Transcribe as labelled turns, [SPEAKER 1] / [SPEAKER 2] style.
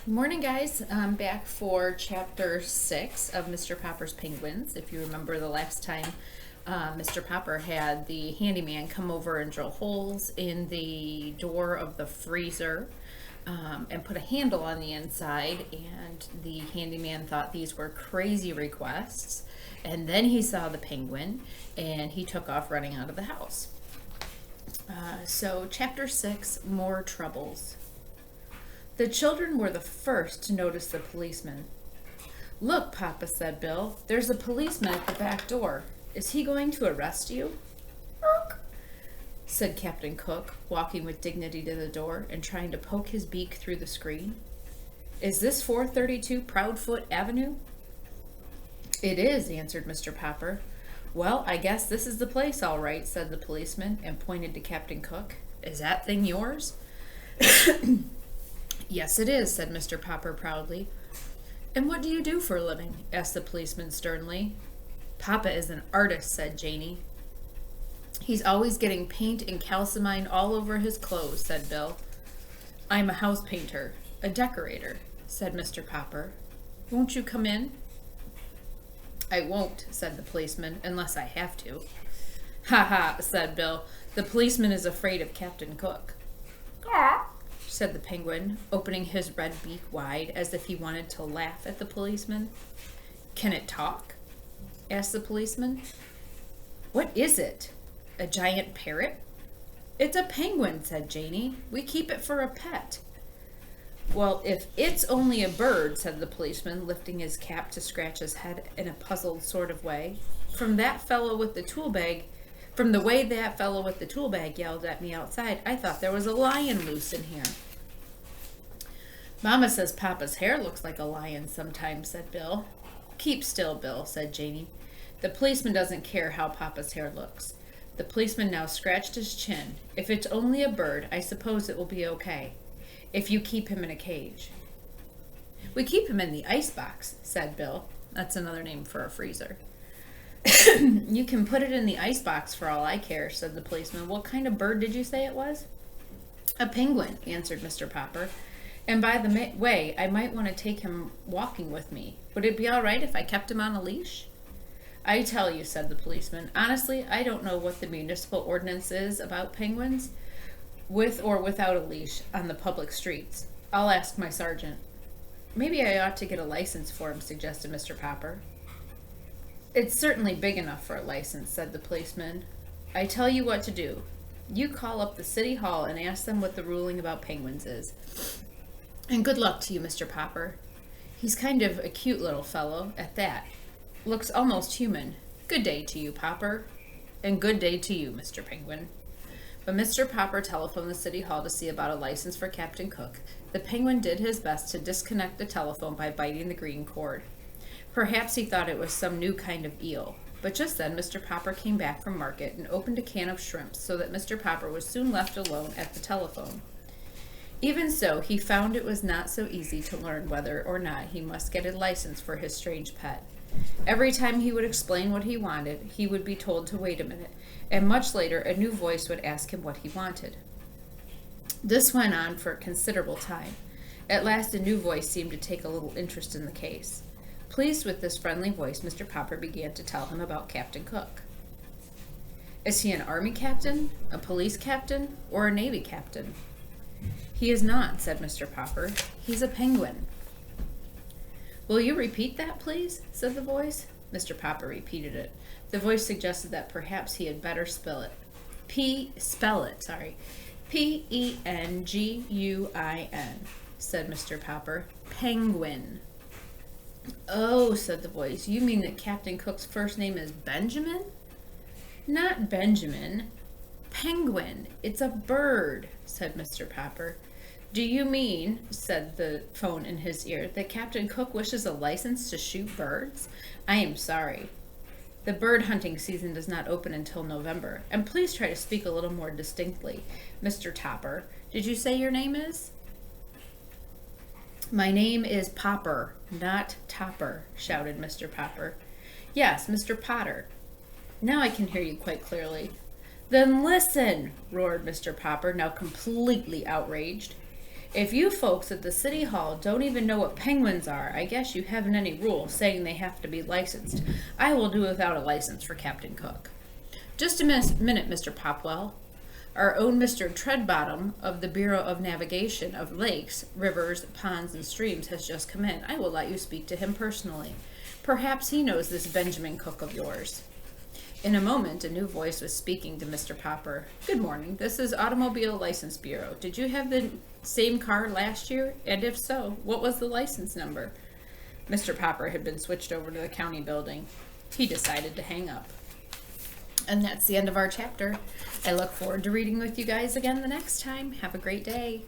[SPEAKER 1] Morning, guys. I'm back for chapter 6 of Mr. Popper's Penguins. If you remember the last time, Mr. Popper had the handyman come over and drill holes in the door of the freezer and put a handle on the inside, and the handyman thought these were crazy requests. And then he saw the penguin and he took off running out of the house. So, chapter 6, More Troubles. The children were the first to notice the policeman. "Look, Papa," said Bill, "there's a policeman at the back door. Is he going to arrest you?" "Urk," said Captain Cook, walking with dignity to the door and trying to poke his beak through the screen. "Is this 432 Proudfoot Avenue?" "It is," answered Mr. Popper. "Well, I guess this is the place, all right," said the policeman, and pointed to Captain Cook. "Is that thing yours?" "Yes, it is," said Mr. Popper proudly. "And what do you do for a living?" asked the policeman sternly. "Papa is an artist," said Janie. "He's always getting paint and calcimine all over his clothes," said Bill. "I'm a house painter, a decorator," said Mr. Popper. "Won't you come in?" "I won't," said the policeman, "unless I have to." "Ha ha," said Bill. "The policeman is afraid of Captain Cook." "Caw," said the penguin, opening his red beak wide as if he wanted to laugh at the policeman. "Can it talk?" asked the policeman. "What is it? A giant parrot?" "It's a penguin," said Janie. "We keep it for a pet." "Well, if it's only a bird," said the policeman, lifting his cap to scratch his head in a puzzled sort of way, From the way that fellow with the tool bag yelled at me outside, I thought there was a lion loose in here." "Mama says Papa's hair looks like a lion sometimes," said Bill. "Keep still, Bill," said Janie. "The policeman doesn't care how Papa's hair looks." The policeman now scratched his chin. "If it's only a bird, I suppose it will be okay. If you keep him in a cage." "We keep him in the icebox," said Bill. That's another name for a freezer. "You can put it in the icebox for all I care," said the policeman. "What kind of bird did you say it was?" "A penguin," answered Mr. Popper. "And by the way, I might want to take him walking with me. Would it be all right if I kept him on a leash?" "I tell you," said the policeman, "honestly, I don't know what the municipal ordinance is about penguins, with or without a leash, on the public streets. I'll ask my sergeant." "Maybe I ought to get a license for him," suggested Mr. Popper. "It's certainly big enough for a license," said the policeman. "I tell you what to do. You call up the city hall and ask them what the ruling about penguins is. And good luck to you, Mr. Popper. He's kind of a cute little fellow, at that. Looks almost human. Good day to you, Popper. And good day to you, Mr. Penguin." But Mr. Popper telephoned the city hall to see about a license for Captain Cook. The penguin did his best to disconnect the telephone by biting the green cord. Perhaps he thought it was some new kind of eel. But just then Mr. Popper came back from market and opened a can of shrimps, so that Mr. Popper was soon left alone at the telephone. Even so, he found it was not so easy to learn whether or not he must get a license for his strange pet. Every time he would explain what he wanted, he would be told to wait a minute, and much later a new voice would ask him what he wanted. This went on for a considerable time. At last a new voice seemed to take a little interest in the case. Pleased with this friendly voice, Mr. Popper began to tell him about Captain Cook. "Is he an army captain, a police captain, or a navy captain?" "He is not," said Mr. Popper. "He's a penguin." "Will you repeat that, please?" said the voice. Mr. Popper repeated it. The voice suggested that perhaps he had better spell it. Penguin, said Mr. Popper. "Penguin." "Oh," said the voice, "you mean that Captain Cook's first name is Benjamin?" "Not Benjamin. Penguin. It's a bird," said Mr. Popper. "Do you mean," said the phone in his ear, "that Captain Cook wishes a license to shoot birds? I am sorry. The bird hunting season does not open until November. And please try to speak a little more distinctly. Mr. Topper, did you say your name is?" "My name is Popper, not Topper," shouted Mr. Popper. "Yes, Mr. Potter. Now I can hear you quite clearly." "Then listen," roared Mr. Popper, now completely outraged. If you folks at the city hall don't even know what penguins are, I guess you haven't any rule saying they have to be licensed. I will do without a license for Captain Cook. Just a minute, Mr. Popwell. Our own Mr. Treadbottom of the Bureau of Navigation of Lakes, Rivers, Ponds, and Streams has just come in. I will let you speak to him personally. Perhaps he knows this Benjamin Cook of yours. In a moment, a new voice was speaking to Mr. Popper. Good morning. This is Automobile License Bureau. Did you have the same car last year? And if so, what was the license number? Mr. Popper had been switched over to the county building. He decided to hang up. And that's the end of our chapter. I look forward to reading with you guys again the next time. Have a great day.